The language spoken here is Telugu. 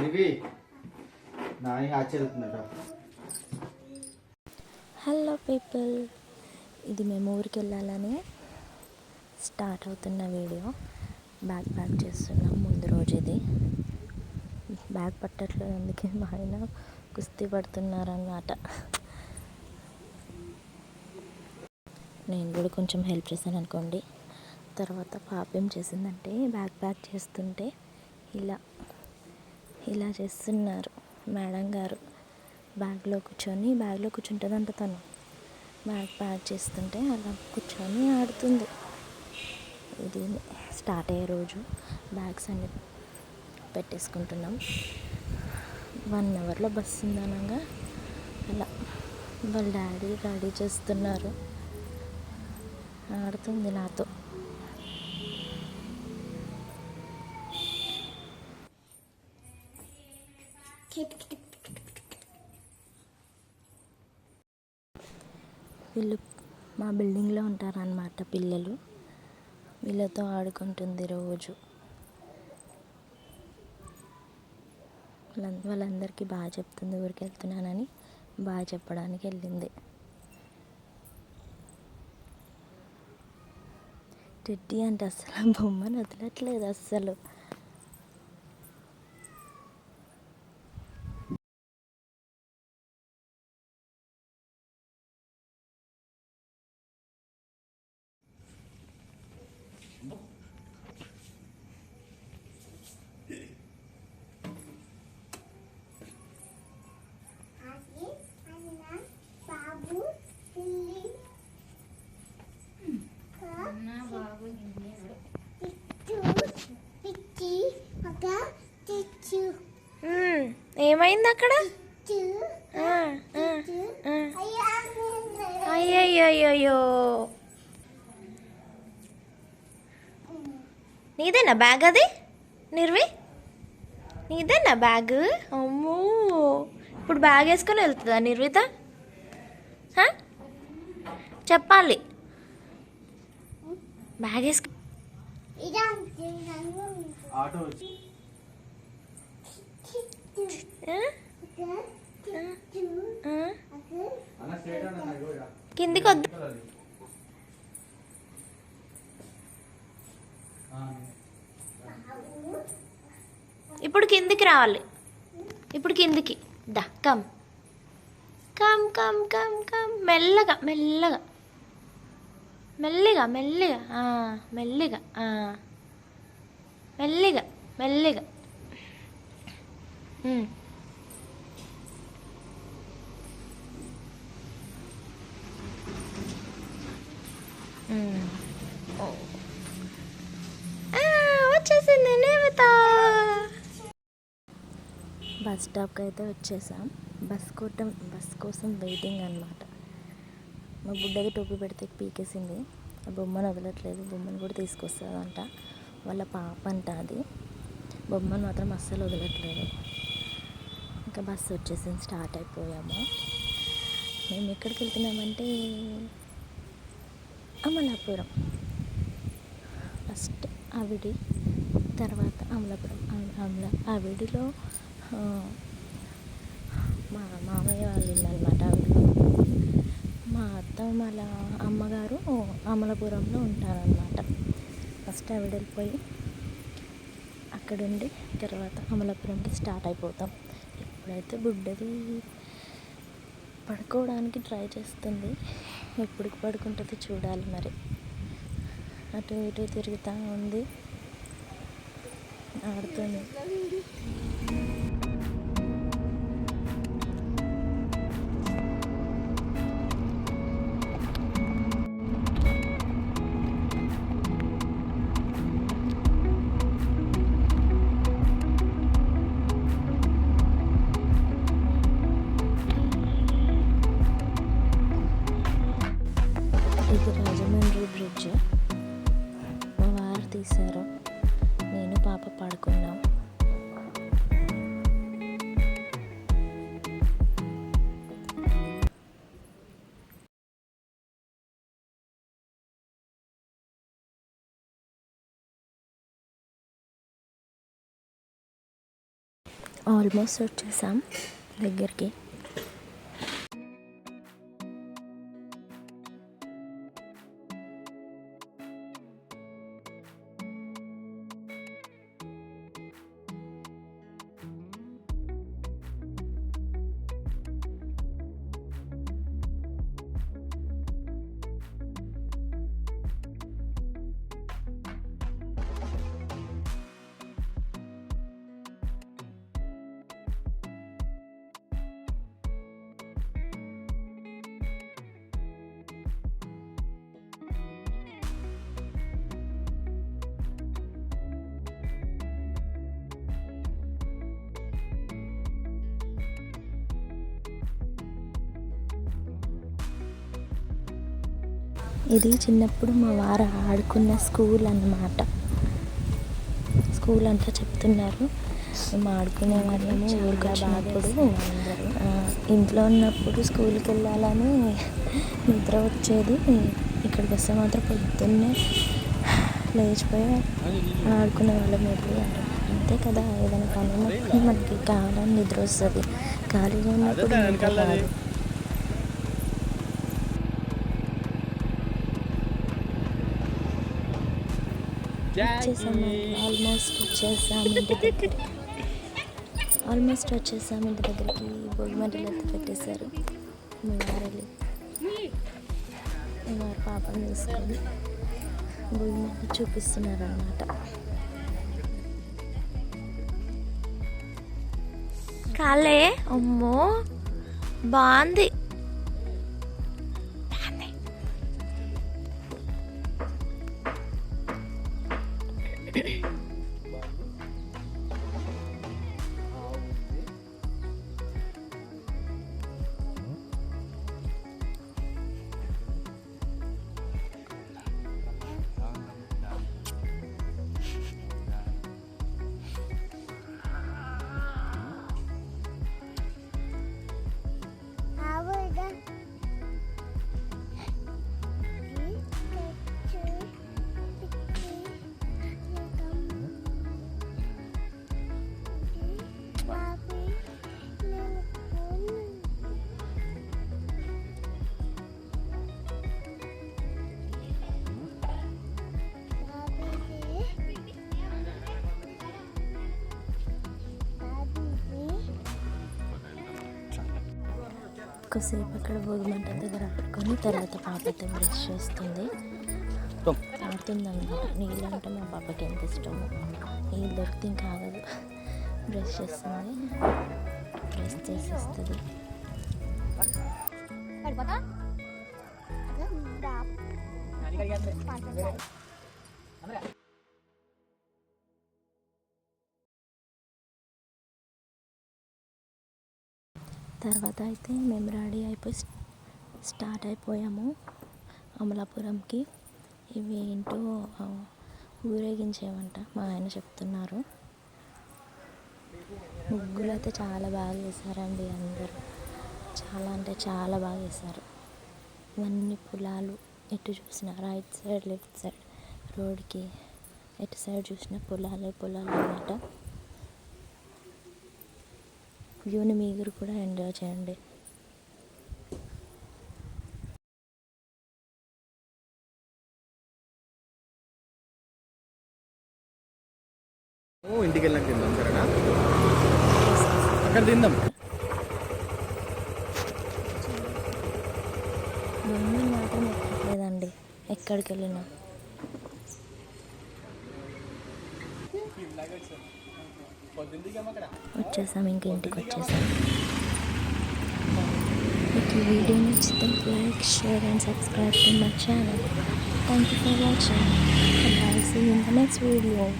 ఇవి నాని ఆశ్చర్యతుందట. హలో పీపుల్, ఇది మేము ఊరికి వెళ్ళాలని స్టార్ట్ అవుతున్న వీడియో. బ్యాగ్ ప్యాక్ చేస్తున్నాం ముందు రోజు. ఇది బ్యాగ్ పట్టట్లేదు, అందుకే మా ఆయన కుస్తీ పడుతున్నారన్నమాట. నేను కూడా కొంచెం హెల్ప్ చేశాను అనుకోండి. తర్వాత పాప ఏం చేసిందంటే బ్యాగ్ ప్యాక్ చేస్తుంటే ఇలా చేస్తున్నారు మేడం గారు. బ్యాగ్లో కూర్చుంటుందంట తను. బ్యాగ్ ప్యాక్ చేస్తుంటే అలా కూర్చొని ఆడుతుంది. ఇది స్టార్ట్ అయ్యే రోజు బ్యాగ్స్ అన్ని పెట్టేసుకుంటున్నాం. 1 అవర్లో బస్సు ఉందనగా అలా వాళ్ళ డాడీ రెడీ చేస్తున్నారు. ఆడుతుంది నాతో. వీళ్ళు మా బిల్డింగ్లో ఉంటారన్నమాట పిల్లలు. వీళ్ళతో ఆడుకుంటుంది రోజు. వాళ్ళందరికీ బాగా చెప్తుంది. ఊరికి వెళ్తున్నానని బాగా చెప్పడానికి వెళ్ళింది. టెడ్డీ అంటే అస్సలు బొమ్మను వదలట్లేదు అస్సలు. ఏమైంది అక్కడ? అయ్యయ్యో, నీదేనా బ్యాగ్ అది? నిర్వి, నీదేనా బ్యాగ్? అమ్మో, ఇప్పుడు బ్యాగ్ వేసుకొని వెళ్తుందా నిర్విత? చెప్పాలి. బ్యాగ్ వేసుకు కిందికి వద్దు. ఇప్పుడు కిందికి రావాలి. ఇప్పుడు కిందికి దా. Come come come come come. మెల్లగా మెల్లగా మెల్లిగా మెల్లిగా మెల్లిగా మెల్లిగా మెల్లిగా. వచ్చేసింది నివేత. బస్ స్టాప్కి అయితే వచ్చేసాం. బస్ కోసం వెయిటింగ్ అన్నమాట. మా బుడ్డది టోపీ పెడితే పీకేసింది. ఆ బొమ్మను వదలట్లేదు. బొమ్మను కూడా తీసుకొస్తుందంట. వాళ్ళ పాప అంట అది. బొమ్మను మాత్రం అస్సలు వదలట్లేదు. ఇంకా బస్సు వచ్చేసింది. స్టార్ట్ అయిపోయాము. మేము ఎక్కడికి వెళ్తున్నామంటే అమలాపురం. ఫస్ట్ ఆవిడి, తర్వాత అమలాపురం. ఆవిడిలో మా మామయ్య వాళ్ళ ఇల్లు అనమాట. ఆవిడలో మా వాళ్ళ అమ్మగారు అమలాపురంలో ఉంటారనమాట. ఫస్ట్ ఆవిడ వెళ్ళిపోయి అక్కడుండి తర్వాత అమలాపురంకి స్టార్ట్ అయిపోతాం. ఇప్పుడైతే బుడ్డది పడుకోవడానికి ట్రై చేస్తుంది. ఎప్పటికి పడుకుంటుందో చూడాలి మరి. అటు ఇటు తిరుగుతూ ఉంది, ఆడుతుంది. ఇది రాజమండ్రి బ్రిడ్జ్. మా వారు తీశారు. నేను పాప పడుకున్నాం. ఆల్మోస్ట్ వచ్చేసాం దగ్గరికి. ఇది చిన్నప్పుడు మా వారు ఆడుకున్న స్కూల్ అన్నమాట. స్కూల్ అంతా చెప్తున్నారు. మేము ఆడుకునే వాళ్ళము. ఊరికి వచ్చినప్పుడు ఇంట్లో ఉన్నప్పుడు స్కూల్కి వెళ్ళాలని నిద్ర వచ్చేది. ఇక్కడికి వస్తే మాత్రం పొద్దున్నే లేచిపోయి ఆడుకునే వాళ్ళం. అంతే కదా, ఏదైనా పని ఉన్నప్పుడు మనకి కావాలని నిద్ర వస్తుంది. ఖాళీగా ఉన్నప్పుడు నిద్ర రాదు. ఆల్మోస్ట్ వచ్చేసాము ఇంటి దగ్గరికి. భోగిమంటలు ఎత్తి పెట్టేశారు. మా వారు పాపను తీసుకొని భోగిమంటలు చూపిస్తున్నారు అన్నమాట. కాలే అమ్మో బాగుంది. కొద్దిసేపు అక్కడ భోగిమంటల దగ్గర ఆడుకొని తర్వాత పాపతో బ్రష్ చేస్తుంది. ఆడుతుందన్నమాట. నీళ్ళు అంటే మా పాపకి ఎంత ఇష్టమో. నీళ్ళు దొరికితే ఇంకా ఆగదు. బ్రష్ చేస్తుంది, బ్రష్ చేసేస్తుంది. తర్వాత అయితే మేము రెడీ అయిపోయి స్టార్ట్ అయిపోయాము అమలాపురంకి. ఇవి ఏంటో ఊరేగించేవంట మా ఆయన చెప్తున్నారు. ముగ్గులు అయితే చాలా బాగా వేశారండి అందరూ. చాలా అంటే చాలా బాగా వేశారు. ఇవన్నీ పొలాలు, ఎటు చూసినా రైట్ సైడ్ లెఫ్ట్ సైడ్ రోడ్కి ఎటు సైడ్ చూసినా పొలాలు అన్నమాట. వ్యూని మీరు కూడా ఎంజాయ్ చేయండి. ఇంటికి వెళ్ళాక తిందాం, సరేనా? అక్కడ తిందాం. బొమ్మలు మాత్రం ఎక్కట్లేదండి ఎక్కడికి వెళ్ళినా. వచ్చేసాం, ఇంక ఇంటికి వచ్చేసాం. మీకు ఈ వీడియో నచ్చితే like, share and subscribe to my channel. Thank you for watching. Bye. See you in the next video.